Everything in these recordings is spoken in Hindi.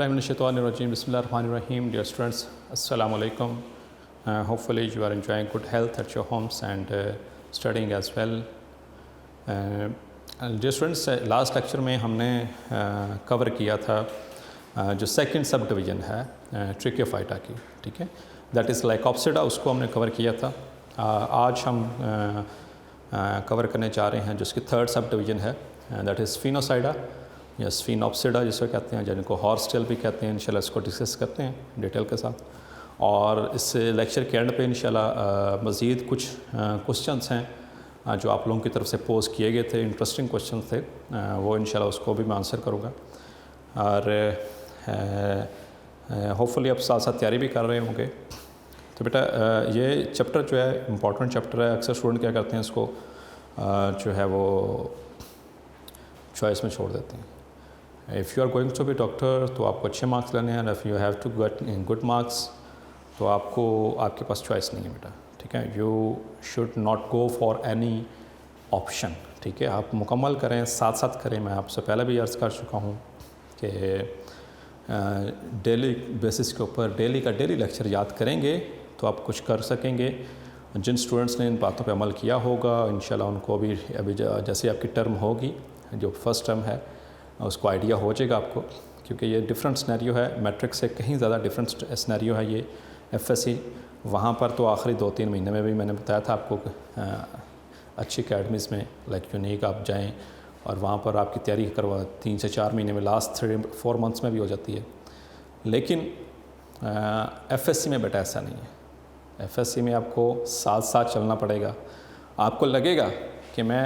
Auzubillahiminash-shaytanir-rajim. Bismillahir-rahmanir-rahim. Dear students, Assalamu alaikum. Hopefully you are enjoying good health at your homes and studying as well. Dear students, last lecture में हमने कवर किया था जो सेकंड सब डिवीज़न है ट्रिकोफाइटा की, ठीक है, दैट इज़ लाइकोप्सिडा, उसको हमने कवर किया था. आज हम कवर करने जा रहे हैं जो उसकी थर्ड सब डिवीज़न है, दैट इज़ स्फिनोसाइडा या स्फिनोप्सिडा जिसको कहते हैं, जिनको हॉर्सटेल भी कहते हैं. इंशाल्लाह इसको डिस्कस करते हैं डिटेल के साथ. और इस लेक्चर के एंड पे इंशाल्लाह मज़ीद कुछ क्वेश्चंस हैं जो आप लोगों की तरफ से पोज किए गए थे, इंटरेस्टिंग क्वेश्चन थे, वो इंशाल्लाह उसको भी मैं आंसर करूँगा. और होपफुली आप साथ साथ तैयारी भी कर रहे होंगे. तो बेटा ये चैप्टर जो है इम्पॉर्टेंट चैप्टर है. अक्सर स्टूडेंट क्या करते हैं, इसको जो है वो चॉइस में छोड़ देते हैं. If you are going to be doctor तो आपको अच्छे मार्क्स लेने हैं. If you have to get good marks तो आपके पास चॉइस नहीं है बेटा, ठीक है. You should not go for any option, ठीक है. आप मुकम्मल करें, साथ साथ करें. मैं आपसे पहले भी अर्ज़ कर चुका हूँ कि डेली बेसिस के ऊपर डेली का डेली लेक्चर याद करेंगे तो आप कुछ कर सकेंगे. जिन स्टूडेंट्स ने इन बातों पे अमल किया होगा इंशाल्लाह उनको भी अभी जैसे आपकी टर्म होगी, जो फर्स्ट टर्म है, उसको आइडिया हो जाएगा आपको, क्योंकि ये डिफरेंट सिनेरियो है. मैट्रिक से कहीं ज़्यादा डिफरेंट सिनेरियो है ये एफएससी. वहाँ पर तो आखिरी 2-3 महीने में भी मैंने बताया था आपको अच्छी अकेडमीज़ में लाइक यूनिक आप जाएं और वहाँ पर आपकी तैयारी करवा 3 से 4 महीने में, लास्ट 3-4 मंथ्स में भी हो जाती है. लेकिन एफएससी में बेटा ऐसा नहीं है. एफएससी में आपको साथ साथ चलना पड़ेगा. आपको लगेगा कि मैं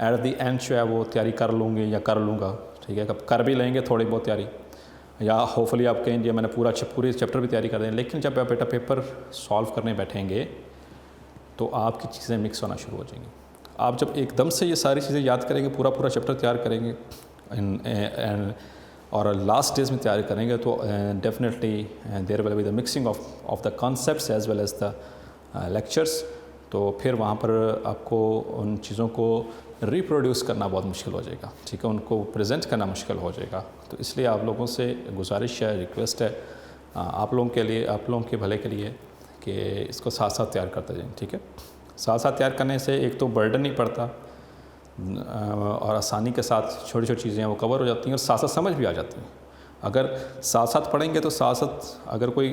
एट द एंड जो है वो तैयारी कर लूँगी या कर लूँगा, ठीक है, कब कर भी लेंगे थोड़ी बहुत तैयारी, या होपफुली आप कहेंगे मैंने पूरी चैप्टर भी तैयारी कर दें. लेकिन जब आप बेटा पेपर सॉल्व करने बैठेंगे तो आपकी चीज़ें मिक्स होना शुरू हो जाएंगी. आप जब एकदम से ये सारी चीज़ें याद करेंगे, पूरा चैप्टर तैयार करेंगे और लास्ट डेज में तैयार करेंगे तो definitely there will be the mixing of the concepts as well as the lectures. तो फिर वहाँ पर आपको उन चीज़ों को रिप्रोड्यूस करना बहुत मुश्किल हो जाएगा, ठीक है, उनको प्रेजेंट करना मुश्किल हो जाएगा. तो इसलिए आप लोगों से गुजारिश है, रिक्वेस्ट है आप लोगों के लिए, आप लोगों के भले के लिए कि इसको साथ साथ तैयार करते जाएं, ठीक है. साथ साथ तैयार करने से एक तो बर्डन नहीं पड़ता और आसानी के साथ छोटी छोटी चीज़ें वो कवर हो जाती हैं और साथ साथ समझ भी आ जाती हैं. अगर साथ साथ पढ़ेंगे तो साथ साथ अगर कोई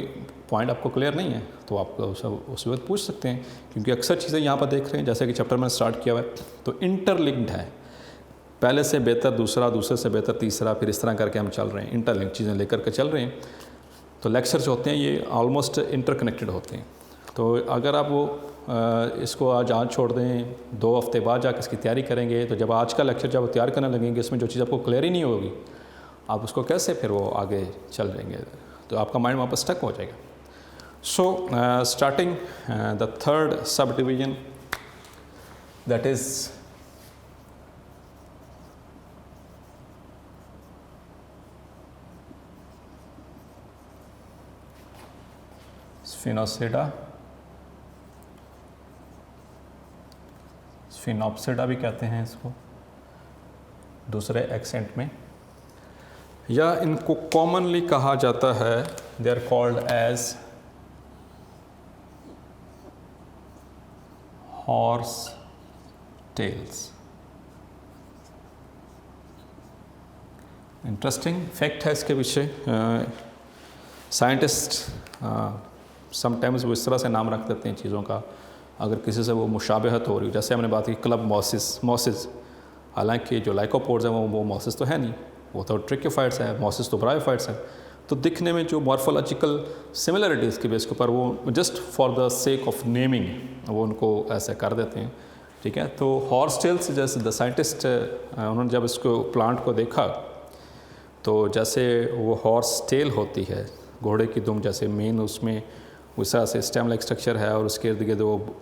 पॉइंट आपको क्लियर नहीं है तो आप उस वक्त पूछ सकते हैं, क्योंकि अक्सर चीज़ें यहाँ पर देख रहे हैं जैसे कि चैप्टर में स्टार्ट किया हुआ है तो इंटरलिंक्ड है. पहले से बेहतर दूसरा, दूसरे से बेहतर तीसरा, फिर इस तरह करके हम चल रहे हैं, इंटरलिंक्ड चीज़ें लेकर के चल रहे हैं. तो लेक्चर जो होते हैं ये ऑलमोस्ट इंटरकनेक्टेड होते हैं. तो अगर आप वो इसको आज छोड़ दें, 2 हफ्ते बाद जाकर इसकी तैयारी करेंगे तो जब आज का लेक्चर जब तैयार करने लगेंगे इसमें जो चीज़ आपको क्लियर ही नहीं होगी, आप उसको कैसे फिर वो आगे चल जाएंगे, तो आपका माइंड वहाँ पर स्टक हो जाएगा. So starting the third subdivision that is sphenopsida, sphenopsida भी कहते हैं इसको दूसरे एक्सेंट में, या इनको कॉमनली कहा जाता है, they are called as horsetails. Interesting fact है इसके पीछे. साइंटिस्ट समटाइम्स वो इस तरह से नाम रख देते हैं चीज़ों का अगर किसी से वो मुशाबहत हो रही. जैसे हमने बात की क्लब मॉसिस, हालांकि जो लाइकोपोड्स हैं वो मॉसिस तो है नहीं, वो तो ट्रिकोफाइट्स है, मॉसिस तो ब्रायोफाइट्स है. तो दिखने में जो मॉर्फोलॉजिकल सिमिलरिटीज़ के बेस के ऊपर वो just for the sake of naming वो उनको ऐसे कर देते हैं, ठीक है. तो हॉर्स टेल्स जैसे द साइंटिस्ट उन्होंने जब इसको प्लांट को देखा तो जैसे वो हॉर्स टेल होती है, घोड़े की दुम जैसे मेन उसमें उस तरह से स्टेम लाइक स्ट्रक्चर है और उसके इर्द गिर्द वो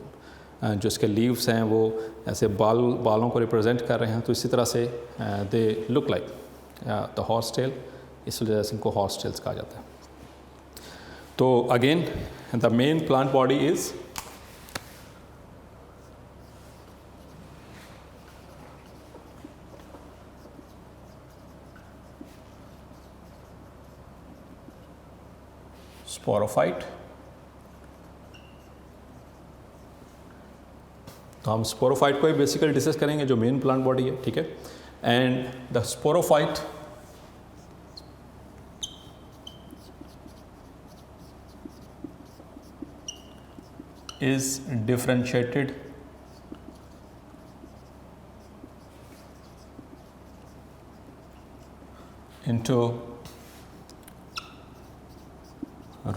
जो इसके लीव्स हैं वो ऐसे बालों को रिप्रेजेंट कर रहे हैं. तो इसी तरह से they look like the horsetail, इस वजह से इनको हॉर्स टेल्स कहा जाता है. तो again the main plant body is sporophyte. तो हम स्पोरोफाइट को ही बेसिकली डिस्कस करेंगे जो मेन प्लांट बॉडी है, ठीक है। And the sporophyte is differentiated into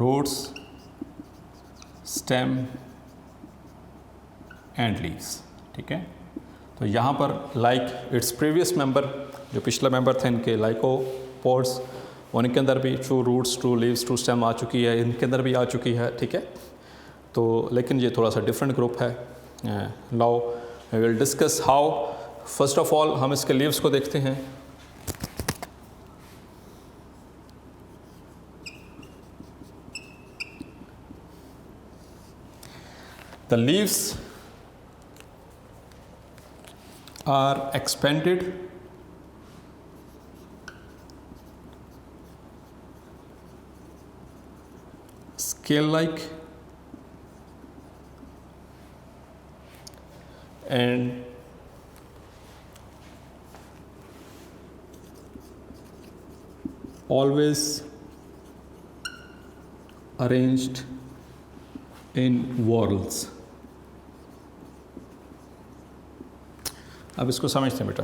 roots, stem and leaves, ठीक है। तो यहाँ पर लाइक इट्स प्रीवियस मेंबर, जो पिछला मेंबर थे इनके लाइकोपोड्स, उनके अंदर भी true roots, true leaves, true stem आ चुकी है, इनके अंदर भी आ चुकी है, ठीक है। तो लेकिन ये थोड़ा सा डिफरेंट ग्रुप है। Now we will discuss how, first of all हम इसके लीव्स को देखते हैं। The leaves are expanded scale like and always arranged in whorls। अब इसको समझते हैं बेटा।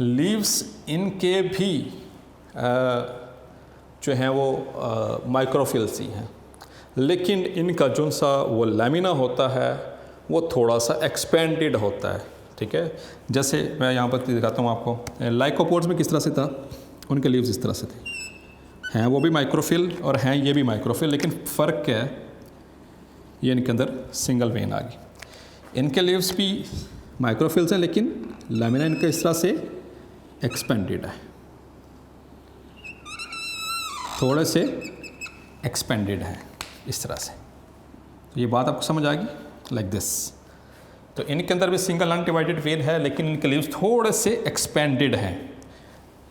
लीव्स इनके भी जो हैं वो माइक्रोफिल्स ही हैं, लेकिन इनका जो सा वो लैमिना होता है वो थोड़ा सा एक्सपेंडेड होता है, ठीक है। जैसे मैं यहाँ पर दिखाता हूँ आपको, लाइकोपोड्स में किस तरह से था, उनके लीव्स इस तरह से थे, हैं वो भी माइक्रोफिल और हैं ये भी माइक्रोफिल, लेकिन फ़र्क क्या है, ये इनके अंदर सिंगल वेन आ गई। इनके लीव्स भी माइक्रोफिल्स हैं, लेकिन लैमिना इनका इस तरह से एक्सपेंडेड है, थोड़े से एक्सपेंडेड है इस तरह से। तो ये बात आपको समझ आ गई, लाइक दिस। तो इनके अंदर भी सिंगल अनडिवाइडेड वेन है, लेकिन इनके लीव्स थोड़े से एक्सपेंडेड हैं,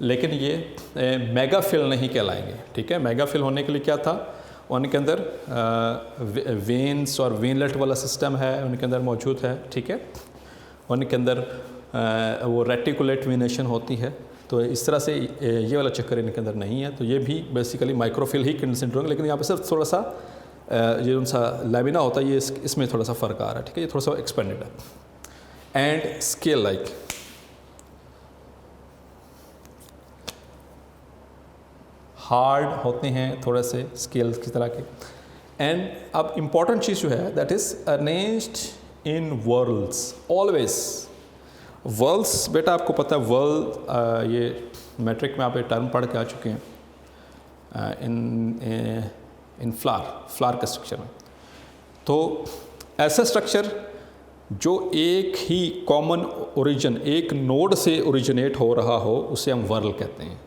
लेकिन ये मेगाफिल नहीं कहलाएंगे, ठीक है। मेगाफिल होने के लिए क्या था, उनके अंदर वेन्स और वेनलेट वाला सिस्टम है उनके अंदर मौजूद है, ठीक है। उनके अंदर वो रेटिकुलेट वेनेशन होती है, तो इस तरह से ये वाला चक्कर इनके अंदर नहीं है। तो ये भी बेसिकली माइक्रोफिल ही कंसिडर होंगे, लेकिन यहाँ पे सिर्फ थोड़ा सा ये उनसा लैमिना होता है, ये इसमें थोड़ा सा फ़र्क आ रहा है, ठीक है। ये थोड़ा सा एक्सपेंडेड है। एंड स्केल लाइक, हार्ड होते हैं थोड़े से स्केल की तरह के। एंड अब इम्पॉर्टेंट चीज़ जो है, that is arranged in whorls, always whorls. बेटा आपको पता है वर्ल, ये मैट्रिक में आप ये टर्म पढ़ के आ चुके हैं इन फ्लावर के स्ट्रक्चर में। तो ऐसा स्ट्रक्चर जो एक ही कॉमन ओरिजिन, एक नोड से ओरिजिनेट हो रहा हो, उसे हम वर्ल कहते हैं।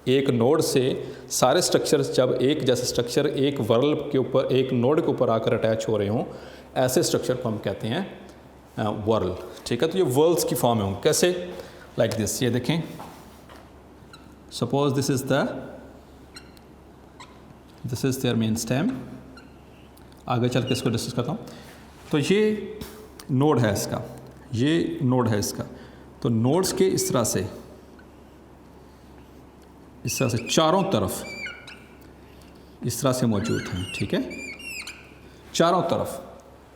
एक नोड से सारे स्ट्रक्चर्स, जब एक जैसे स्ट्रक्चर एक वर्ल के ऊपर, एक नोड के ऊपर आकर अटैच हो रहे हों, ऐसे स्ट्रक्चर को हम कहते हैं वर्ल, ठीक है। तो ये वर्ल्स की फॉर्म में होंगे, कैसे, लाइक दिस। ये देखें, suppose this is their main stem. आगे चल के इसको डिस्कस करता हूँ। तो ये नोड है इसका, ये नोड है इसका। तो नोड्स के इस तरह से चारों तरफ इस तरह से मौजूद हैं, ठीक है। चारों तरफ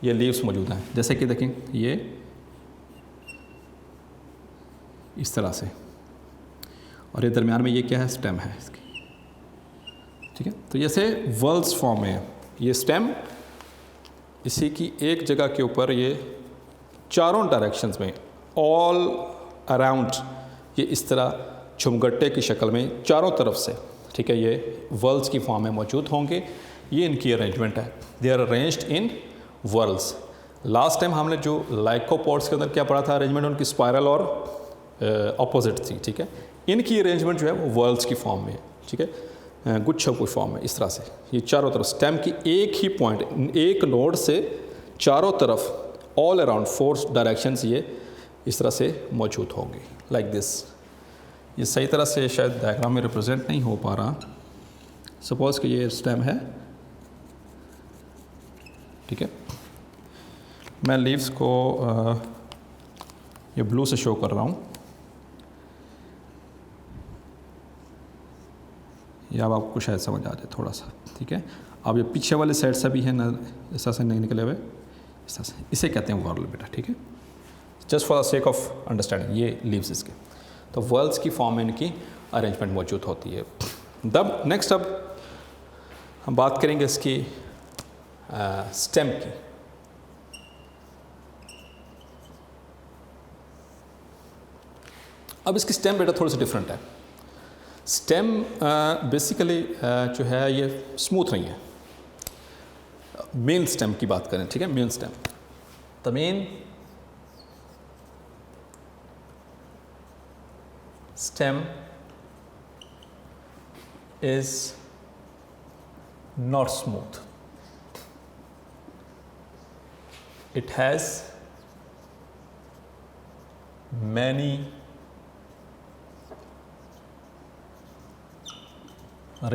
ये लीव्स मौजूद हैं, जैसे कि देखें ये इस तरह से, और ये दरमियान में ये क्या है, स्टेम है इसकी, ठीक है। तो जैसे वर्ल्स फॉर्म में है, ये स्टेम इसी की एक जगह के ऊपर ये चारों डायरेक्शंस में ऑल अराउंड ये इस तरह झुमगट्टे की शक्ल में चारों तरफ से, ठीक है, ये वर्ल्स की फॉर्म में मौजूद होंगे। ये इनकी अरेंजमेंट है, they are arranged in whorls. Last time हमने जो लाइकोपोड्स के अंदर क्या पढ़ा था, अरेंजमेंट उनकी स्पायरल और अपोजिट थी, ठीक है। इनकी अरेंजमेंट जो है वो वर्ल्स की फॉर्म में है, ठीक है, गुच्छों की फॉर्म में इस तरह से। ये चारों तरफ स्टेम की एक ही पॉइंट, एक नोड से चारों तरफ ऑल अराउंड 4 डायरेक्शंस ये इस तरह से मौजूद होंगे, लाइक दिस। ये सही तरह से शायद डायग्राम में रिप्रेजेंट नहीं हो पा रहा, सपोज कि ये स्टेम है, ठीक है। मैं लीव्स को ये ब्लू से शो कर रहा हूँ, या अब आपको कुछ शायद समझ आ जाए थोड़ा सा, ठीक है। अब ये पीछे वाले साइड से भी है ना, इस तरह से नहीं निकले हुए, इस तरह से, इसे कहते हैं वर्ल बेटा, ठीक है। Just for the sake of understanding, ये लीव्स इसके, तो वर्ल्स की फॉर्म में इनकी अरेंजमेंट मौजूद होती है। तब नेक्स्ट अब हम बात करेंगे इसकी स्टेम की। अब इसकी स्टेम बेटा थोड़ी सी डिफरेंट है। स्टेम बेसिकली जो है ये स्मूथ नहीं है। मेन स्टेम की बात करें, ठीक है, main stem, the main stem is not smooth. It has many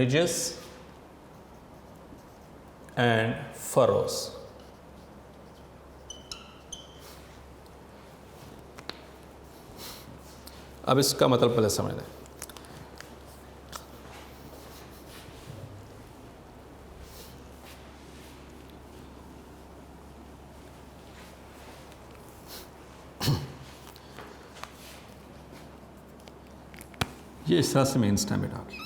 ridges and furrows. अब इसका मतलब पहले समझ लें। ये इस तरह से मेन स्टेम बेटा आपकी,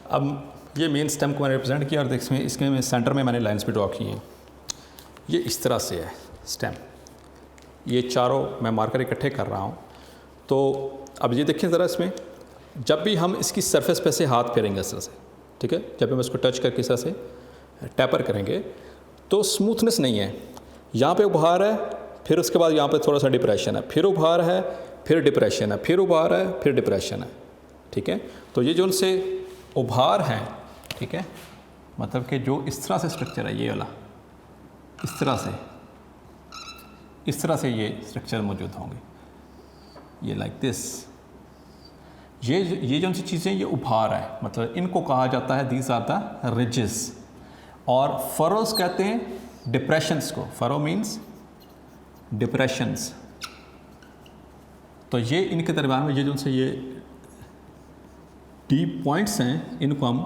अब ये मेन स्टेम को मैंने रिप्रेजेंट किया और इसमें सेंटर में मैंने लाइंस भी ड्रॉ की हैं। ये इस तरह से है स्टेम, ये चारों मैं मार्कर इकट्ठे कर रहा हूँ। तो अब ये देखिए ज़रा, इसमें जब भी हम इसकी सरफेस पे से हाथ फेरेंगे इस तरह से, ठीक है, जब हम इसको टच करके इस तरह से टैपर करेंगे तो स्मूथनेस नहीं है। यहाँ पे उभार है, फिर उसके बाद यहाँ पे थोड़ा सा डिप्रेशन है, फिर उभार है, फिर डिप्रेशन है, फिर उभार है, फिर डिप्रेशन है, ठीक है। तो ये जो उनसे उभार हैं, ठीक है, मतलब कि जो इस तरह से स्ट्रक्चर है, ये वाला इस तरह से ये स्ट्रक्चर मौजूद होंगे, ये लाइक दिस। ये जो सी चीज़ें, ये उभार है, मतलब इनको कहा जाता है दीज आर द रिजेस। और फरोज कहते हैं डिप्रेशंस को, फरो मीन्स डिप्रेशंस। तो ये इनके दरमियान में ये जो से ये डीप पॉइंट्स हैं, इनको हम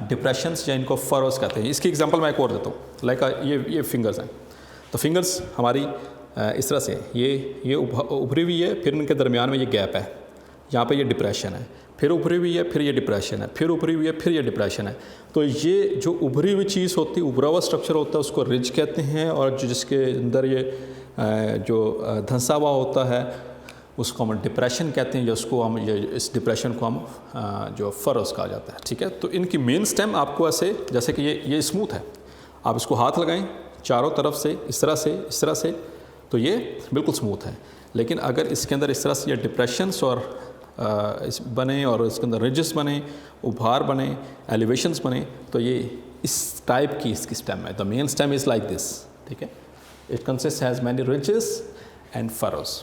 डिप्रेशंस या इनको फरोज कहते हैं। इसकी एग्जांपल मैं एक और देता हूँ, लाइक ये फिंगर्स हैं। तो फिंगर्स हमारी इस तरह से ये उभरी हुई है, फिर इनके दरमियान में ये गैप है, यहाँ पे ये डिप्रेशन है, फिर उभरी हुई है, फिर ये डिप्रेशन है, फिर उभरी हुई है, फिर ये डिप्रेशन है। तो ये जो उभरी हुई चीज़ होती है, उभरा हुआ स्ट्रक्चर होता है, उसको रिज कहते हैं। और जो जिसके अंदर ये जो धंसा हुआ होता है उसको हम डिप्रेशन कहते हैं, या उसको हम इस डिप्रेशन को हम जो फरोज कहा जाता है, ठीक है। तो इनकी मेन स्टेम आपको ऐसे, जैसे कि ये स्मूथ है, आप इसको हाथ लगाएं चारों तरफ से इस तरह से, तो ये बिल्कुल स्मूथ है। लेकिन अगर इसके अंदर इस तरह से ये डिप्रेशंस और बने और इसके अंदर रिजेस बने, उभार बने, एलिवेशंस बने, तो ये इस टाइप की इसकी स्टेम है। The main stem is like this, ठीक है। It consist has many ridges and furrows.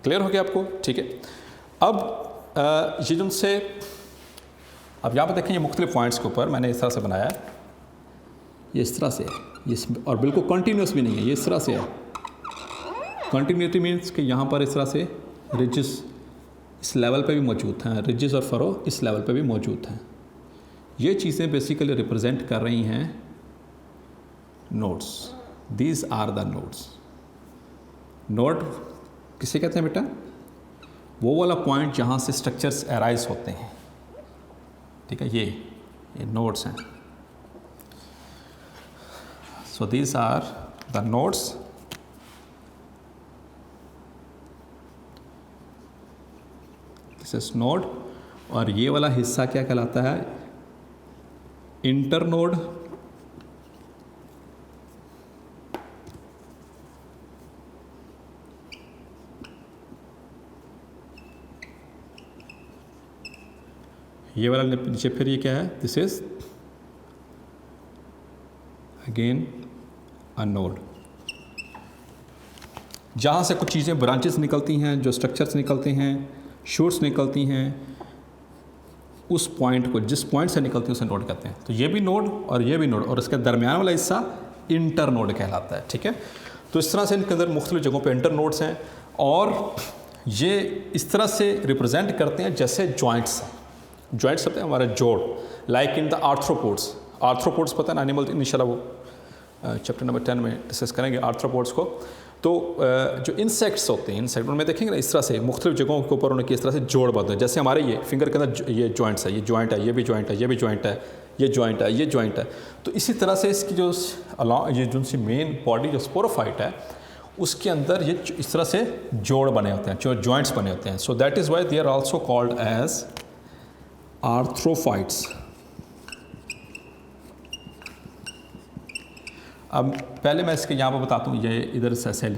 Clear हो गया आपको, ठीक है। अब ये जो से, अब यहाँ पर देखें, ये मुख्तलिफ पॉइंट्स के ऊपर मैंने इस तरह से बनाया है, ये इस तरह से है, ये और बिल्कुल कंटिन्यूस भी नहीं है, ये इस तरह से है। कंटिन्यूटी मीन्स कि यहाँ पर इस तरह से रिजेस इस लेवल पे भी मौजूद हैं, रिजेस और फरो इस लेवल पे भी मौजूद हैं। ये चीज़ें बेसिकली रिप्रेजेंट कर रही हैं nodes. These are the nodes. Node किसे कहते हैं बेटा? वो वाला पॉइंट जहाँ से स्ट्रक्चर्स अराइज होते हैं, ठीक है, ये नोड्स हैं। So these are the nodes. This is node. और ये वाला हिस्सा क्या कहलाता है? इंटरनोड, ये वाला नीचे फिर ये क्या है, this is again a node. जहाँ से कुछ चीज़ें ब्रांचेस निकलती हैं, जो स्ट्रक्चर्स निकलते हैं, शूट्स निकलती हैं, उस पॉइंट को, जिस पॉइंट से निकलती है उसे नोड कहते हैं। तो ये भी नोड और ये भी नोड, और इसके दरमियान वाला हिस्सा इंटर नोड कहलाता है। ठीक है, तो इस तरह से इनके अंदर मुख्तलिफ जगहों पे इंटर नोड्स हैं, और ये इस तरह से रिप्रेजेंट करते हैं जैसे जॉइंट्स हैं। जॉइंट्स होते हैं हमारे जोड़, like in the arthropods. Arthropods पता है एनिमल, इंशाल्लाह वो चैप्टर नंबर 10 में डिस्कस करेंगे आर्थ्रोपोड्स को। तो जो इंसेक्ट्स होते हैं, इंसेक्ट उनमें देखेंगे ना, इस तरह से मुख्तलिफ जगहों के ऊपर उनकी इस तरह से जोड़ बनते हैं। जैसे हमारे ये फिंगर के अंदर ये जॉइंट्स है, ये जॉइंट है, ये भी जॉइंट है, ये भी जॉइंट है, ये जॉइंट है, ये जॉइंट है। तो इसी तरह से इसकी जो ये जो सी मेन बॉडी जो स्पोरोफाइट है, उसके अंदर ये इस तरह से जोड़ बने होते हैं, जो जॉइंट्स बने होते हैं। So that is why they are also called as arthrophytes. अब पहले मैं इसके यहाँ पर बताता हूँ, ये इधर से सेल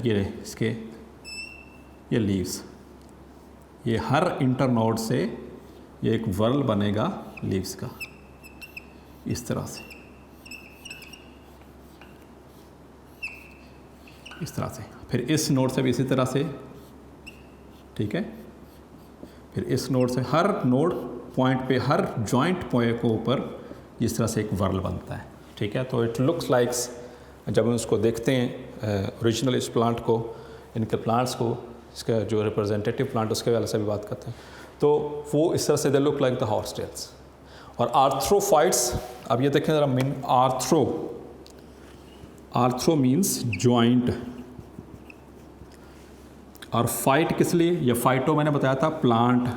ये लीव्स, ये हर इंटरनोड से ये एक वर्ल बनेगा लीव्स का, इस तरह से, इस तरह से। फिर इस नोड से भी इसी तरह से, ठीक है। फिर इस नोड से, हर नोड पॉइंट पे, हर जॉइंट पॉइंट को ऊपर इस तरह से एक वर्ल बनता है। ठीक है, तो इट लुक्स लाइक्स, जब हम उसको देखते हैं ओरिजिनल इस प्लांट को, इनके प्लांट्स को, इसका जो रिप्रेजेंटेटिव प्लांट उसके वाले से भी बात करते हैं, तो वो इस तरह से they look like the horsetails. और आर्थ्रोफाइट्स, अब ये देखें ज़रा, मीन आर्थ्रो मीन्स जॉइंट, और फाइट किस लिए, ये फाइटो मैंने बताया था प्लांट,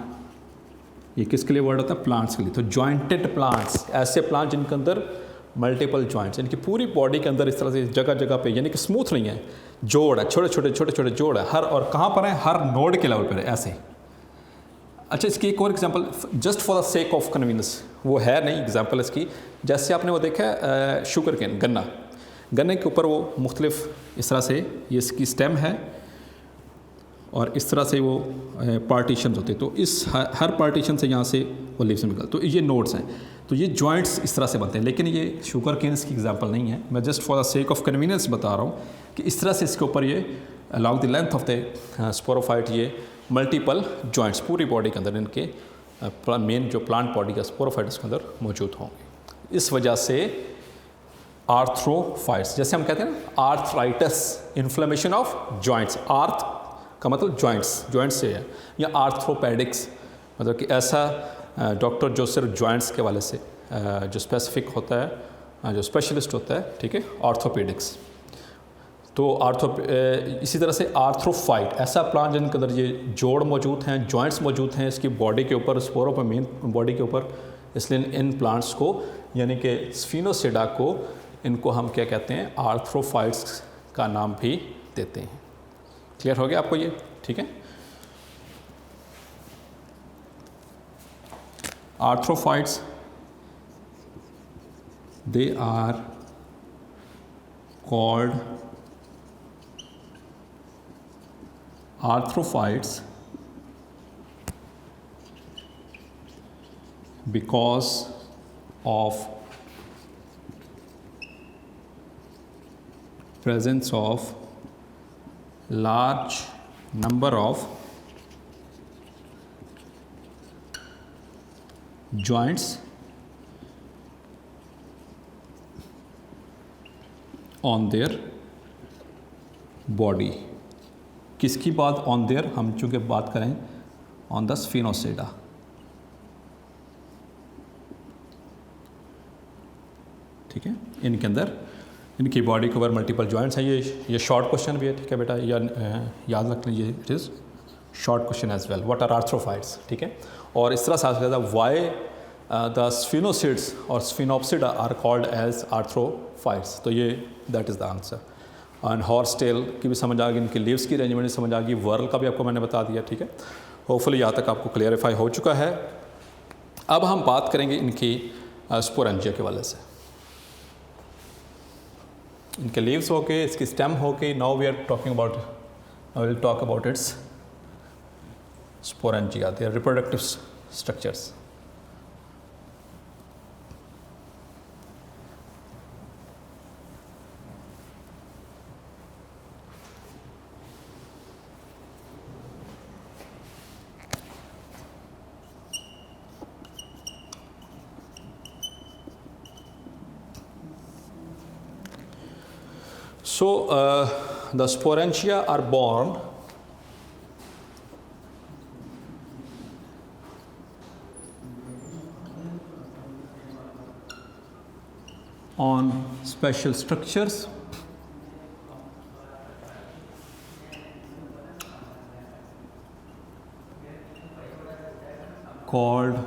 ये किसके लिए वर्ड होता है, प्लांट्स के लिए। तो जॉइंटेड प्लांट्स, ऐसे प्लांट जिनके अंदर मल्टीपल जॉइंट्स, इनकी पूरी बॉडी के अंदर इस तरह से जगह जगह पे, यानी कि स्मूथ नहीं है, जोड़ है, छोटे छोटे जोड़ है हर, और कहाँ पर है, हर नोड के लेवल पर है, ऐसे। अच्छा, इसकी एक और example, just for the sake of convenience, वो है नहीं एग्जांपल इसकी, जैसे आपने वो देखा है शुगर केन, गन्ने के ऊपर वो मुख्तलिफ इस तरह से, ये इसकी स्टेम है, और इस तरह से वो पार्टीशन होते हैं। तो इस हर पार्टीशन से यहाँ से वो लीव्स निकलता है। तो ये नोड्स हैं, तो ये जॉइंट्स इस तरह से बनते हैं। लेकिन ये शुगर केन्स की एग्जांपल नहीं है, मैं just for the sake of convenience बता रहा हूँ कि इस तरह से इसके ऊपर ये along the length of the sporophyte ये मल्टीपल जॉइंट्स पूरी बॉडी के अंदर, इनके मेन जो प्लांट बॉडी का स्पोरोफाइट उसके अंदर मौजूद होंगे। इस वजह से आर्थ्रोफाइट्स, जैसे हम कहते हैं ना आर्थराइटिस, इन्फ्लेमेशन ऑफ जॉइंट्स, आर्थ का मतलब जॉइंट्स से है, या आर्थ्रोपेडिक्स मतलब कि ऐसा डॉक्टर जो सिर्फ जॉइंट्स के वाले से जो स्पेसिफिक होता है, जो स्पेशलिस्ट होता है, ठीक है, ऑर्थोपेडिक्स। तो इसी तरह से आर्थ्रोफाइट, ऐसा प्लांट जिनके अंदर ये जोड़ मौजूद हैं, जॉइंट्स मौजूद हैं इसकी बॉडी के ऊपर, स्पोरों पर, मेन बॉडी के ऊपर, इसलिए इन प्लांट्स को, यानी कि स्फिनोसिडा को, इनको हम क्या कहते हैं, आर्थ्रोफाइट्स का नाम भी देते हैं। क्लियर हो गया आपको ये, ठीक है। आर्थ्रोफाइट्स, they are called arthrophytes because of presence of large number of joints on their body. किसकी बात ऑन देयर, हम चूँकि बात करें ऑन द स्फिनोसिडा। ठीक है, इनके अंदर, इनकी बॉडी के ऊपर मल्टीपल जॉइंट्स हैं। ये शॉर्ट क्वेश्चन भी है, ठीक है बेटा, या याद रख लीजिए, it is short question as well, what are arthrophytes, ठीक है। और इस तरह से आ सकता है वाई द स्फिनोसिड्स और sphenopsida are called as arthrophytes. तो ये that is the answer. And horsetail की भी समझ आ गई, इनकी लीव्स की अरेंजमेंट समझ आ गई, वर्ल का भी आपको मैंने बता दिया, ठीक है। होपफुली यहाँ तक आपको क्लियरिफाई हो चुका है। अब हम बात करेंगे इनकी स्पोरेंजिया के वाले से। इनके लीव्स हो गए, इसकी स्टेम हो गई। Now we are talking about, I will talk about its sporangia, their reproductive structures. So the sporangia are born on special structures called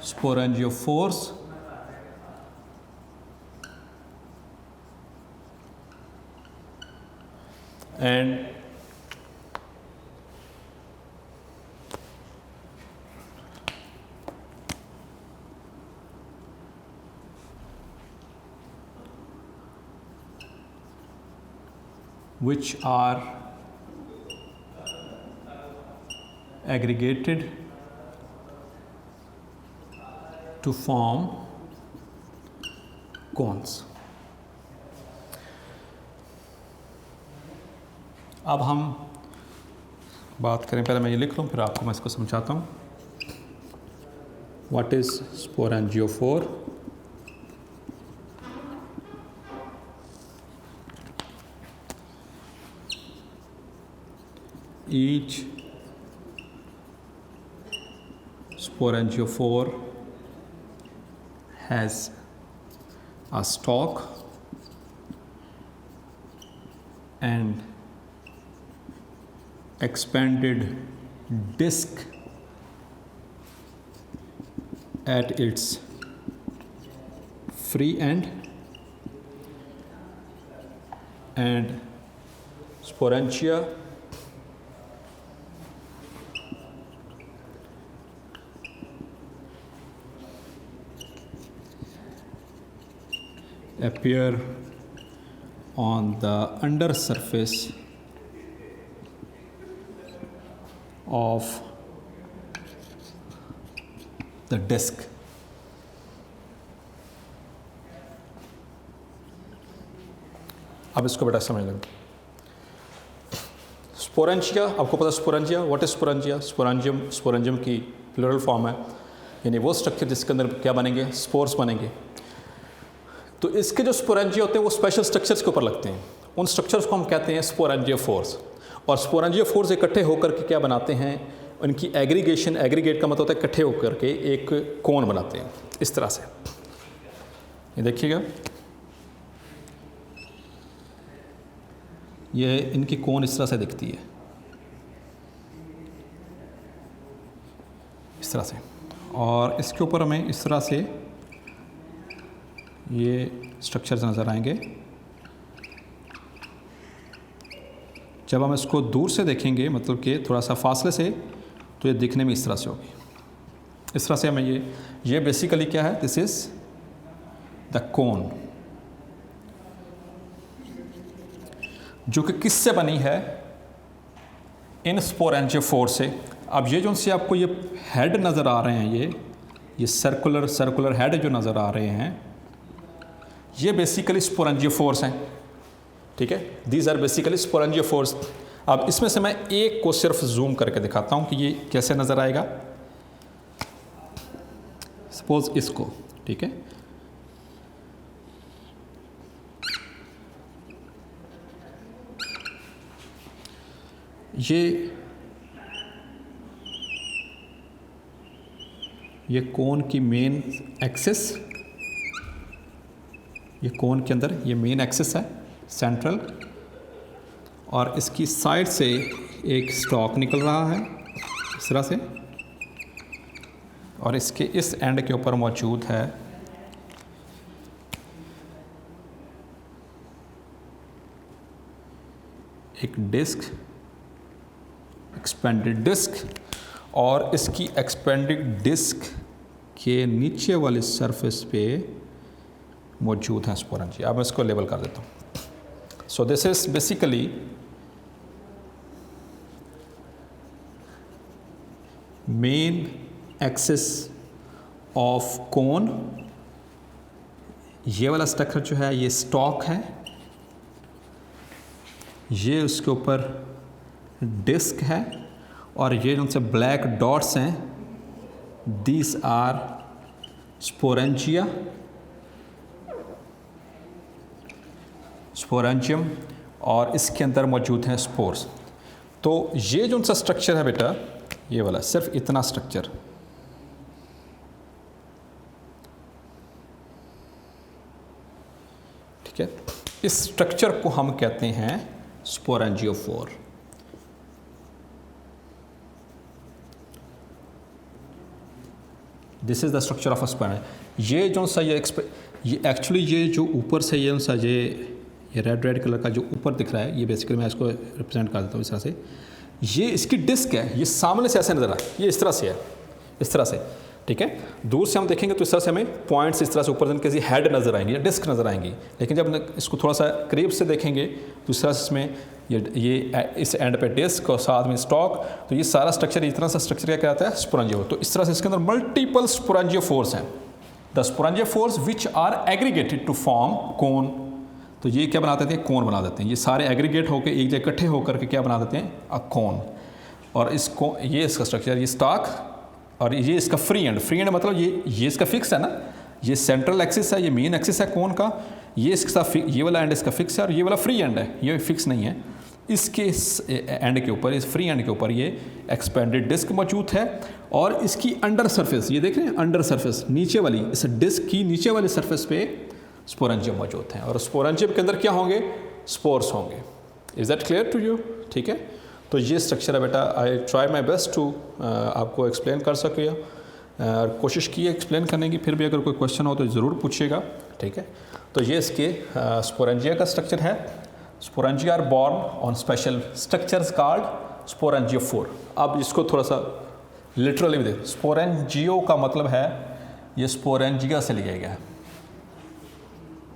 sporangiophores, and which are aggregated to form cones. अब हम बात करें, पहले मैं ये लिख लूँ फिर आपको मैं इसको समझाता हूँ। What is sporangiophore? Each sporangiophore has a stalk and expanded disc at its free end, and sporangia appear on the under surface of the disc. अब इसको बेटा समझ लो। स्पोरेंजिया, आपको पता है sporangia, what is sporangia? Sporangium की प्लूरल फॉर्म है, यानी वो स्ट्रक्चर जिसके अंदर क्या बनेंगे, स्पोर्स बनेंगे। तो इसके जो स्पोरेंजिया होते हैं वो स्पेशल स्ट्रक्चर्स के ऊपर लगते हैं, उन स्ट्रक्चर्स को हम कहते हैं स्पोरेंजियोफोर्स। और स्पोरेंजियोफोर्स इकट्ठे होकर के क्या बनाते हैं, उनकी एग्रीगेशन, एग्रीगेट का मतलब होता है इकट्ठे होकर के एक कोन बनाते हैं इस तरह से। ये देखिएगा, ये इनकी कोन इस तरह से दिखती है, इस तरह से। और इसके ऊपर हमें इस तरह से ये स्ट्रक्चर्स नज़र आएंगे। जब हम इसको दूर से देखेंगे, मतलब कि थोड़ा सा फासले से, तो ये दिखने में इस तरह से होगी। इस तरह से हमें ये बेसिकली क्या है, दिस इज़ द कोन, जो कि किससे बनी है, इन स्पोरेंजियोफोर से। अब ये जो उनसे आपको ये हेड नज़र आ रहे हैं, ये सर्कुलर हेड जो नज़र आ रहे हैं, ये बेसिकली स्पोरेंजियोफोर्स हैं, ठीक है। These are basically sporangiophores. अब इसमें से मैं एक को सिर्फ जूम करके दिखाता हूँ कि ये कैसे नज़र आएगा। सपोज इसको, ठीक है, ये कोन की मेन एक्सिस, ये कोन के अंदर ये मेन एक्सिस है सेंट्रल, और इसकी साइड से एक स्टॉक निकल रहा है इस तरह से, और इसके इस एंड के ऊपर मौजूद है एक डिस्क, एक्सपेंडेड डिस्क, और इसकी एक्सपेंडेड डिस्क के नीचे वाले सरफेस पे मौजूद हैं स्पोरेंजिया। अब मैं इसको लेबल कर देता हूँ। So this is basically main axis of cone. ये वाला स्ट्रक्चर जो है ये स्टॉक है, ये उसके ऊपर डिस्क है, और ये जो से ब्लैक डॉट्स हैं दीज आर स्पोरेंजिया, स्पोरेंजियम, और इसके अंदर मौजूद हैं स्पोर्स। तो ये जो सा स्ट्रक्चर है बेटा, ये वाला सिर्फ इतना स्ट्रक्चर, ठीक है, इस स्ट्रक्चर को हम कहते हैं sporangiophore. This is the structure of a sporangia. ये जो सा ये एक्चुअली ये जो ऊपर से ये सा ये रेड कलर का जो ऊपर दिख रहा है, ये बेसिकली मैं इसको रिप्रेजेंट कर देता हूँ इस तरह से। ये इसकी डिस्क है, ये सामने से ऐसे नजर आ, ये इस तरह से है, इस तरह से, ठीक है। दूर से हम देखेंगे तो इस तरह से हमें पॉइंट्स इस तरह से ऊपर किसी हेड नज़र आएंगे या डिस्क नज़र आएंगी, लेकिन जब इसको थोड़ा सा करीब से देखेंगे तो इस तरह से इसमें ये इस एंड पे डिस्क और साथ में स्टॉक, तो ये सारा स्ट्रक्चर इतना सा स्ट्रक्चर क्या कहलाता है, स्पोरेंजियोफोर। तो इस तरह से इसके अंदर मल्टीपल स्पोरेंजियोफोर्स हैं, the sporangiophores which are aggregated to form cone. तो ये क्या बना देते हैं, कोन बना देते हैं। ये सारे एग्रीगेट होकर एक जगह इकट्ठे होकर के क्या बना देते हैं, अ कोन। और इसको ये इसका स्ट्रक्चर, ये स्टॉक, और ये इसका फ्री एंड मतलब ये इसका फिक्स है ना, ये सेंट्रल एक्सिस है, ये मेन एक्सिस है कोन का, ये इसका ये वाला एंड इसका फिक्स है, और ये वाला फ्री एंड है, ये फिक्स नहीं है। इसके एंड के ऊपर, इस फ्री एंड के ऊपर ये एक्सपेंडेड डिस्क मौजूद है, और इसकी अंडर सरफेस, ये देख रहे हैं अंडर सरफेस, नीचे वाली इस डिस्क की नीचे वाले सरफेस पे स्पोरेंजियम मौजूद हैं, और स्पोरेंजियम के अंदर क्या होंगे, स्पोर्स होंगे। Is that clear to you? ठीक है, तो ये स्ट्रक्चर है बेटा। I try my best to आपको एक्सप्लेन कर सके, कोशिश की है एक्सप्लेन करने की, फिर भी अगर कोई क्वेश्चन हो तो ज़रूर पूछिएगा, ठीक है। तो ये इसके स्पोरेंजिया का स्ट्रक्चर है। Sporangia are borne on special structures called sporangiophore. अब इसको थोड़ा सा लिटरली भी देखो, स्पोरेंजियो का मतलब है ये स्पोरेंजिया से लिया गया है,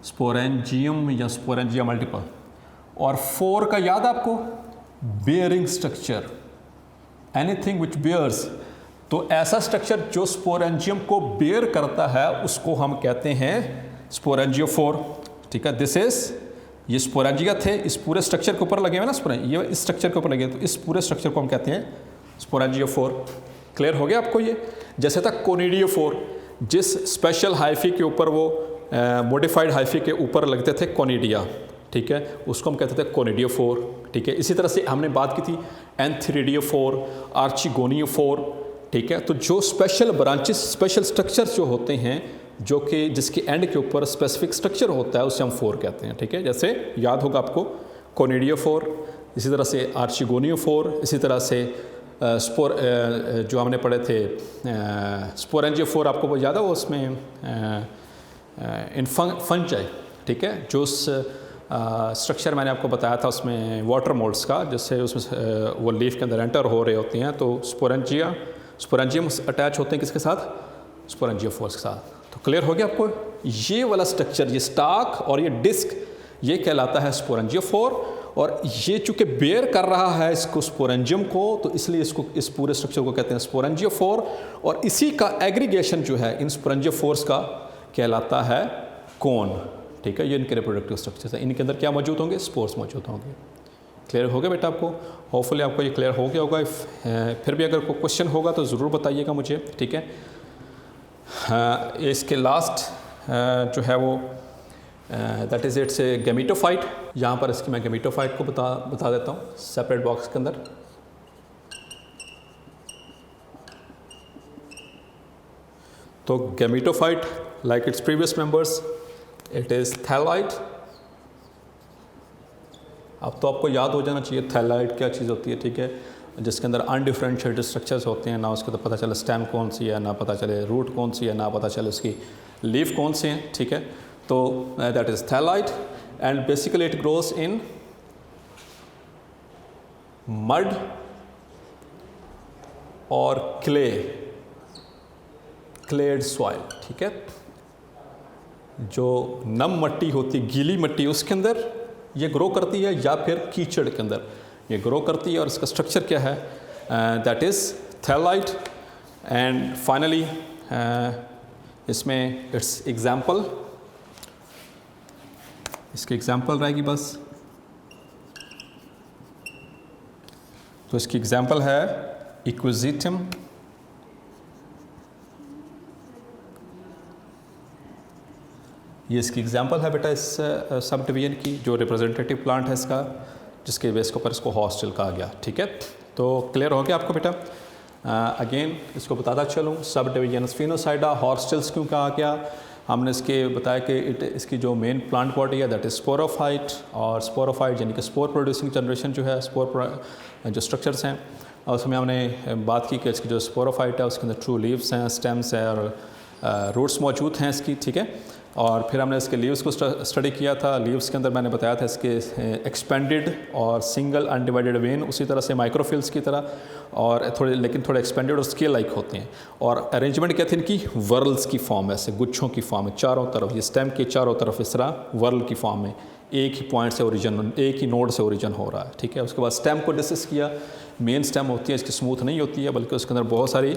स्पोरेंजियम या स्पोरेंजिया मल्टीपल, और फोर का याद आपको, bearing structure, anything which bears. तो ऐसा स्ट्रक्चर जो स्पोरेंजियम को बेयर करता है उसको हम कहते हैं स्पोरेंजियोफोर, ठीक है। दिस इज, ये स्पोरेंजिया थे, इस पूरे स्ट्रक्चर के ऊपर लगे हुए ना स्पोरेंजिया, ये इस स्ट्रक्चर के ऊपर लगे, तो इस पूरे स्ट्रक्चर को हम कहते हैं स्पोरेंजियोफोर। क्लियर हो गया आपको? ये जैसे था कोनिडियोफोर, जिस स्पेशल हाइफी के ऊपर वो मॉडिफाइड हाइफी के ऊपर लगते थे कोनिडिया, ठीक है, उसको हम कहते थे कोनिडियोफोर, ठीक है। इसी तरह से हमने बात की थी एंथ्रिडियोफोर, आर्चिगोनियोफोर, ठीक है। तो जो स्पेशल ब्रांचेस, स्पेशल स्ट्रक्चर्स जो होते हैं, जो कि जिसके एंड के ऊपर स्पेसिफिक स्ट्रक्चर होता है, उसे हम फोर कहते हैं, ठीक है। जैसे याद होगा आपको कोनिडियोफोर, इसी तरह से आर्चिगोनियोफोर, इसी तरह से जो हमने पढ़े थे स्पोरेंजियोफोर, आपको वो याद है, वो उसमें फंजाई, ठीक है, जो स्ट्रक्चर मैंने आपको बताया था उसमें वाटर मोल्ड्स का, जिससे उसमें वो लीफ के अंदर एंटर हो रहे होते हैं, तो स्पोरेंजियम अटैच होते हैं किसके साथ, स्पोरेंजियोफोर्स के साथ। तो क्लियर हो गया आपको? ये वाला स्ट्रक्चर, ये स्टॉक और ये डिस्क, ये कहलाता है स्पोरेंजियोफोर, और ये चूँकि बेयर कर रहा है इसको स्पोरेंजियम को, तो इसलिए इसको, इस पूरे स्ट्रक्चर को कहते हैं स्पोरेंजियोफोर, और इसी का एग्रीगेशन जो है इन स्पोरेंजियोफोर्स का कहलाता है कोन, ठीक है। ये इनके रिप्रोडक्टिव स्ट्रक्चर्स हैं, इनके अंदर क्या मौजूद होंगे, स्पोर्स मौजूद होंगे। क्लियर हो गया बेटा आपको? होपफुली आपको ये क्लियर हो गया होगा। फिर भी अगर कोई क्वेश्चन होगा तो ज़रूर बताइएगा मुझे, ठीक है। इसके लास्ट जो है वो that is it's a gametophyte. यहाँ पर इसकी मैं गैमेटोफाइट को बता देता हूँ सेपरेट बॉक्स के अंदर। तो gametophyte like its previous members, it is thalloid. अब तो आपको याद हो जाना चाहिए थैलाइड क्या चीज़ होती है, ठीक है, जिसके अंदर अनडिफरेंशिएटेड स्ट्रक्चर्स होते हैं, ना उसको तो पता चले स्टेम कौन सी है, ना पता चले रूट कौन सी है, ना पता चले उसकी लीफ कौन सी है, ठीक है। तो that is thalloid, and basically it grows in mud और क्ले, क्लेड सॉइल, ठीक है, जो नम मट्टी होती, गीली मट्टी, उसके अंदर ये ग्रो करती है या फिर कीचड़ के अंदर ये ग्रो करती है। और इसका स्ट्रक्चर क्या है, दैट इज़ थैलाइट। एंड फाइनली इसमें इट्स एग्जाम्पल, इसकी एग्जाम्पल रहेगी बस। तो इसकी एग्जाम्पल है इक्विजिटम, ये इसकी एग्जाम्पल है बेटा इस सब डिवीजन की, जो रिप्रेजेंटेटिव प्लांट है इसका, जिसके बेस के ऊपर इसको हॉस्टल कहा गया, ठीक है। तो क्लियर हो गया आपको बेटा। अगेन इसको बताता चलूँ, सब डिवीजन स्फिनोसाइडा, हॉस्टल्स क्यों कहा गया, हमने इसके बताया कि इसकी जो मेन प्लांट बॉडी है दैट इज स्पोरोफाइट, और स्पोरोफाइट यानी कि स्पोर प्रोड्यूसिंग जनरेशन जो है, स्पोर जो स्ट्रक्चर्स हैं, और उसमें हमने बात की कि इसकी जो स्पोरोफाइट है उसके अंदर ट्रू लीव्स हैं, स्टेम्स हैं और रूट्स मौजूद हैं इसकी, ठीक है। और फिर हमने इसके लीव्स को स्टडी किया था। लीव्स के अंदर मैंने बताया था इसके एक्सपेंडेड और सिंगल अनडिवाइडेड वेन, उसी तरह से माइक्रोफिल्स की तरह, और थोड़े लेकिन थोड़े एक्सपेंडेड और स्केल लाइक होते हैं। और अरेंजमेंट क्या थी इनकी, वर्ल्स की फॉर्म, ऐसे गुच्छों की फॉर्म में चारों तरफ, ये स्टेम के चारों तरफ इस तरह वर्ल की फॉर्म में, एक ही पॉइंट से ओरिजिन, एक ही नोड से ओरिजिन हो रहा है, ठीक है। उसके बाद स्टेम को डिस्कस किया। मेन स्टेम होती है इसकी स्मूथ नहीं होती है, बल्कि उसके अंदर बहुत सारी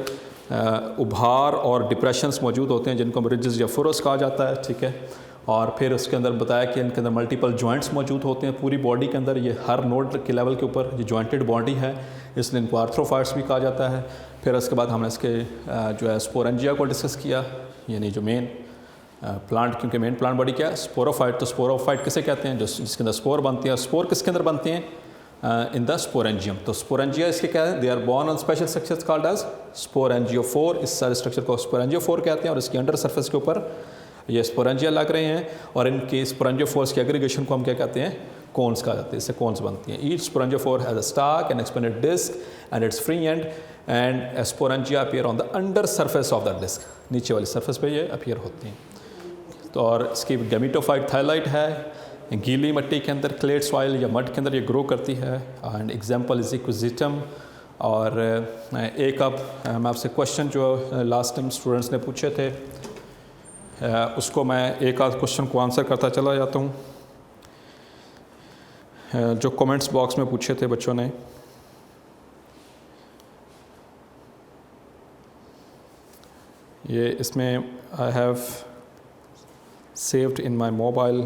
उभार और डिप्रेशंस मौजूद होते हैं, जिनको रिजेस या फुरोस कहा जाता है, ठीक है। और फिर उसके अंदर बताया कि इनके अंदर मल्टीपल जॉइंट्स मौजूद होते हैं पूरी बॉडी के अंदर, ये हर नोड के लेवल के ऊपर ये जॉइंटेड बॉडी है, इसलिए इनको आर्थ्रोफाइट्स भी कहा जाता है। फिर उसके बाद हमने इसके जो है स्पोरेंजिया को डिस्कस किया, यानी जो मेन प्लांट, क्योंकि मेन प्लांट बॉडी क्या है, स्पोरोफाइट। तो स्पोरोफाइट किसे कहते हैं, जो जिसके अंदर स्पोर बनती है। स्पोर किसके अंदर बनते हैं, इन द स्पोरेंजियम। तो स्पोरेंजिया इसके क्या है, they are borne on special structures called as sporangiophore. इस सारे स्ट्रक्चर को स्पोरेंजियोफोर कहते हैं, और इसके अंडर सरफेस के ऊपर ये स्पोरेंजिया लग रहे हैं, और इनके स्पोरेंजियोफोर्स के एग्रीगेशन को हम क्या कहते हैं, कोन्स कहा जाता है। इससे कोन्स बनती हैं। Each sporangiophore has a stalk and expanded disc and its free end sporangia appear on the under surface of the disc, नीचे वाली सरफेस पे ये अपीयर होती हैं। तो और इसकी गैमेटोफाइट थैलाइट है, गीली मट्टी के अंदर, क्लेड सॉइल या मड के अंदर ये ग्रो करती है। And example is equisetum. और एक अब मैं आपसे क्वेश्चन जो लास्ट टाइम स्टूडेंट्स ने पूछे थे, उसको मैं एक आध क्वेश्चन को आंसर करता चला जाता हूँ, जो कमेंट्स बॉक्स में पूछे थे बच्चों ने। ये इसमें I have saved in my mobile.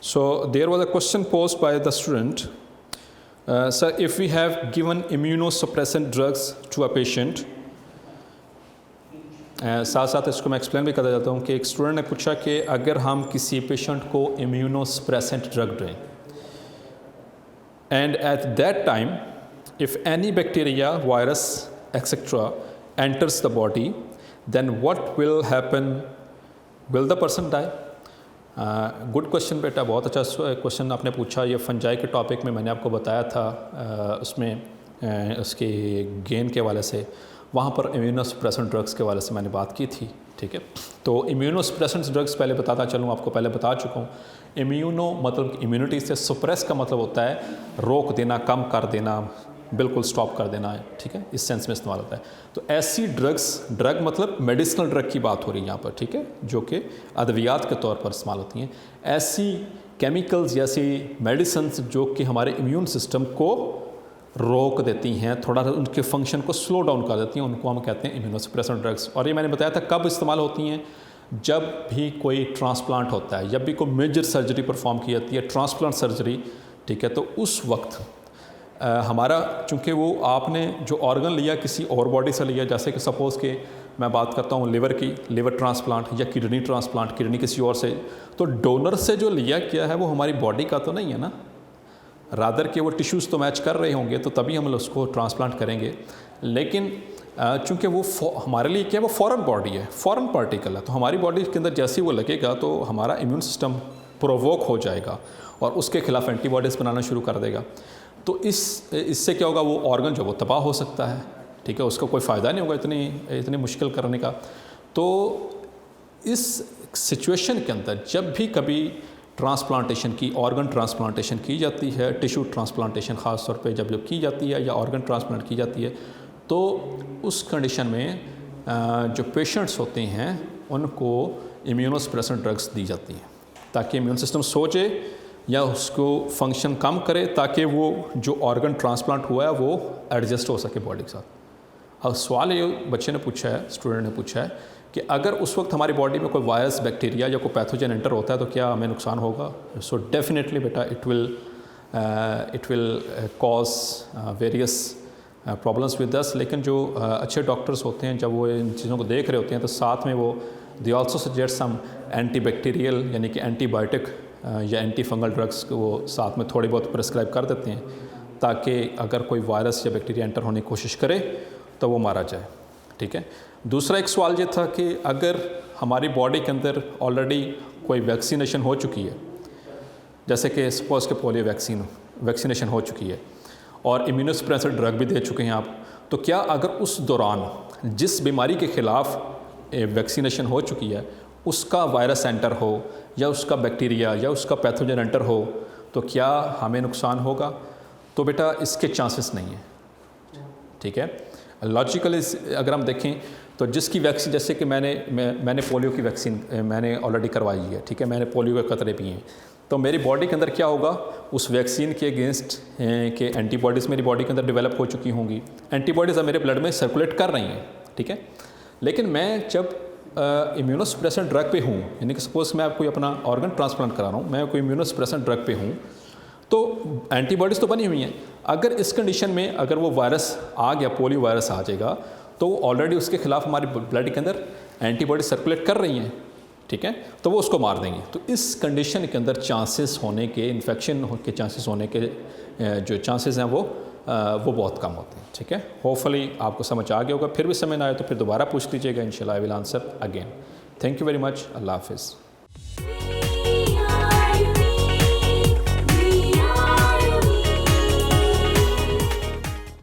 So there was a question posed by the student, sir, if we have given immunosuppressant drugs to a patient, साथ साथ इसको मैं एक्सप्लेन भी करता जाता हूँ कि एक स्टूडेंट ने पूछा कि अगर हम किसी पेशेंट को इम्यूनोसप्रेसेंट ड्रग दें, and at that time if any bacteria, virus etcetera enters the body, then what will happen, will the person die? Good question बेटा, बहुत अच्छा क्वेश्चन आपने पूछा। ये फंजाई के टॉपिक में मैंने आपको बताया था, उसमें उसके गेन के हवाले से, वहाँ पर इम्यूनोसप्रेसेंट ड्रग्स के हवाले से मैंने बात की थी, ठीक है। तो इम्यूनोसप्रेसेंट ड्रग्स पहले बताता चलूँ, आपको पहले बता चुका हूँ। इम्यूनो मतलब इम्यूनिटी से, सुप्रेस का मतलब होता है रोक देना, कम कर देना, बिल्कुल स्टॉप कर देना है, ठीक है, इस सेंस में इस्तेमाल होता है। तो ऐसी ड्रग्स, ड्रग मतलब मेडिसिनल ड्रग की बात हो रही है यहाँ पर, ठीक है, जो कि अद्वियात के तौर पर इस्तेमाल होती हैं। ऐसी केमिकल्स, ऐसी मेडिसिन्स जो कि हमारे इम्यून सिस्टम को रोक देती हैं, थोड़ा उनके फंक्शन को स्लो डाउन कर देती हैं, उनको हम कहते हैं इम्यूनोसप्रेसेंट ड्रग्स। और ये मैंने बताया था कब इस्तेमाल होती हैं, जब भी कोई ट्रांसप्लांट होता है, जब भी कोई मेजर सर्जरी परफॉर्म की जाती है, ट्रांसप्लांट सर्जरी, ठीक है, तो उस वक्त हमारा, चूँकि वो आपने जो ऑर्गन लिया किसी और बॉडी से लिया, जैसे कि सपोज़ के मैं बात करता हूँ लिवर की, लिवर ट्रांसप्लांट, या किडनी ट्रांसप्लांट, किडनी किसी और से, तो डोनर से जो लिया किया है वो हमारी बॉडी का तो नहीं है ना, रादर के वो टिश्यूज़ तो मैच कर रहे होंगे, तो तभी हम उसको ट्रांसप्लांट करेंगे। लेकिन चूँकि वो हमारे लिए क्या है, वो फॉरेन बॉडी है, फॉरेन पार्टिकल है, तो हमारी बॉडी के अंदर जैसे ही वो लगेगा तो हमारा इम्यून सिस्टम प्रोवोक हो जाएगा और उसके खिलाफ एंटीबॉडीज़ बनाना शुरू कर देगा। तो इससे क्या होगा, वो ऑर्गन जो वो तबाह हो सकता है, ठीक है, उसका कोई फ़ायदा नहीं होगा इतनी मुश्किल करने का। तो इस सिचुएशन के अंदर जब भी कभी ट्रांसप्लांटेशन की, ऑर्गन ट्रांसप्लांटेशन की जाती है, टिश्यू ट्रांसप्लांटेशन ख़ास तौर पे जब की जाती है, या ऑर्गन ट्रांसप्लांट की जाती है, तो उस कंडीशन में जो पेशेंट्स होते हैं उनको इम्यूनोसप्रेसेंट ड्रग्स दी जाती हैं ताकि इम्यून सिस्टम सो जाए या उसको फंक्शन कम करे, ताकि वो जो ऑर्गन ट्रांसप्लांट हुआ है वो एडजस्ट हो सके बॉडी के साथ। अब सवाल ये बच्चे ने पूछा है, स्टूडेंट ने पूछा है कि अगर उस वक्त हमारी बॉडी में कोई वायरस, बैक्टीरिया या कोई पैथोजन एंटर होता है तो क्या हमें नुकसान होगा? सो डेफिनेटली बेटा it will cause various problems with us. लेकिन जो अच्छे डॉक्टर्स होते हैं जब वो इन चीज़ों को देख रहे होते हैं तो साथ में वो they also suggest some antibacterial यानी कि एंटीबायोटिक या एंटी फंगल ड्रग्स को वो साथ में थोड़ी बहुत प्रेस्क्राइब कर देते हैं ताकि अगर कोई वायरस या बैक्टीरिया एंटर होने की कोशिश करे तो वो मारा जाए। ठीक है। दूसरा एक सवाल ये था कि अगर हमारी बॉडी के अंदर ऑलरेडी कोई वैक्सीनेशन हो चुकी है, जैसे कि सपोज के पोलियो वैक्सीनेशन हो चुकी है और इम्यूनोसप्रेसेंट ड्रग भी दे चुके हैं आप, तो क्या अगर उस दौरान जिस बीमारी के ख़िलाफ़ वैक्सीनेशन हो चुकी है उसका वायरस एंटर हो या उसका बैक्टीरिया या उसका पैथोजन एंटर हो तो क्या हमें नुकसान होगा? तो बेटा इसके चांसेस नहीं है। ठीक है। लॉजिकली अगर हम देखें तो जिसकी वैक्सीन, जैसे कि मैंने पोलियो की वैक्सीन मैंने ऑलरेडी करवाई है। ठीक है। मैंने पोलियो के कतरे पिए हैं, तो मेरी बॉडी के अंदर क्या होगा, उस वैक्सीन के अगेंस्ट के एंटीबॉडीज़ मेरी बॉडी के अंदर डेवलप हो चुकी होंगी। एंटीबॉडीज़ अब मेरे ब्लड में सर्कुलेट कर रही हैं। ठीक है। लेकिन मैं जब इम्यूनोसप्रेसेंट ड्रग पे हूँ, यानी कि सपोज मैं कोई अपना ऑर्गन ट्रांसप्लांट करा रहा हूँ, मैं कोई इम्यूनोसप्रेसेंट ड्रग पे हूँ, तो एंटीबॉडीज़ तो बनी हुई हैं। अगर इस कंडीशन में अगर वो वायरस आ गया, पोलियो वायरस आ जाएगा, तो ऑलरेडी उसके खिलाफ हमारे ब्लड के अंदर एंटीबॉडी सर्कुलेट कर रही हैं। ठीक है। तो वो उसको मार देंगे। तो इस कंडीशन के अंदर चांसेस होने के, इन्फेक्शन के चांसेस होने के जो चांसेस हैं वो बहुत कम होते हैं। ठीक है। होपफुली आपको समझ आ गया होगा। फिर भी समझ ना आए तो फिर दोबारा पूछ लीजिएगा, इंशाल्लाह I will answer again. Thank you very much. अल्लाह हाफिज़।